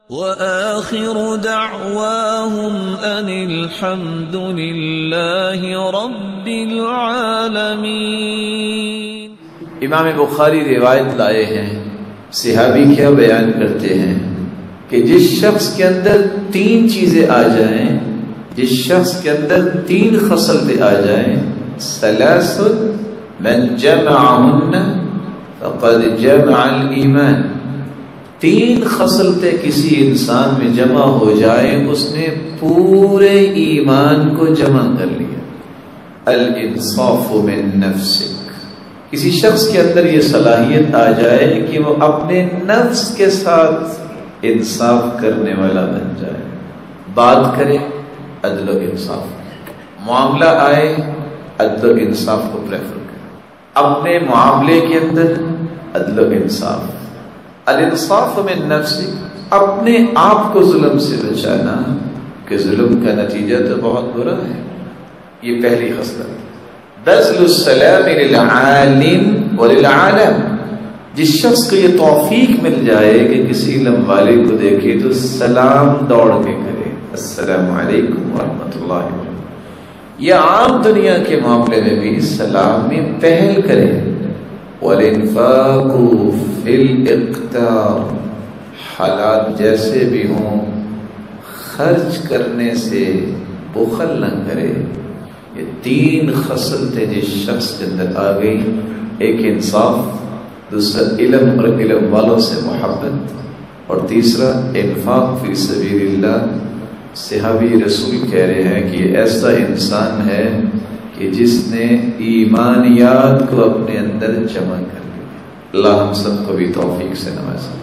وآخر دعواهم أن الحمد لله رب العالمين۔ امام بخاری روایت لائے ہیں، صحابی کیا بیان کرتے ہیں کہ جس شخص کے اندر تین چیزیں آ جائیں، جس شخص کے اندر تین خصلتیں آ جائیں، ثلاث من جمعهن فقد جمع الایمان، تین خصلتیں کسی انسان میں جمع ہو جائیں اس نے پورے ایمان کو جمع کر لیا۔ الانصاف من نفسک، کسی شخص کے اندر یہ صلاحیت آ جائے کہ وہ اپنے نفس کے ساتھ انصاف کرنے والا بن جائے، بات کرے عدل و انصاف، معاملہ آئے عدل و انصاف کو پریفر کرے، اپنے معاملے کے اندر عدل و انصاف۔ الانصاف من نفسک، اپنے آپ کو ظلم سے بچانا کہ ظلم کا نتیجہ تو بہت برا ہے، یہ پہلی خصلت۔ بذل السلام للعالم وللعالم، جس شخص کو یہ توفیق مل جائے کہ کسی علم والے کو دیکھے تو سلام دوڑ کے کرے، السلام علیکم ورحمۃ اللہ وبرکاتہ، یا عام دنیا کے معاملے میں بھی سلام میں پہل کرے۔ والانفاق فی الاقتار، حالات جیسے بھی ہوں خرچ کرنے سے بخل نہ کرے۔ یہ تین خصلتیں جس شخص کے اندر آ گئی، ایک انصاف، دوسرا علم اور علم والوں سے محبت، اور تیسرا انفاق فی سبیل اللہ۔ صحابی رسول کہہ رہے ہیں کہ یہ ایسا انسان ہے کہ جس نے ایمانیات کو اپنے اندر جمع کر لیا۔ اللہ ہم سب کو بھی توفیق سے نوازے۔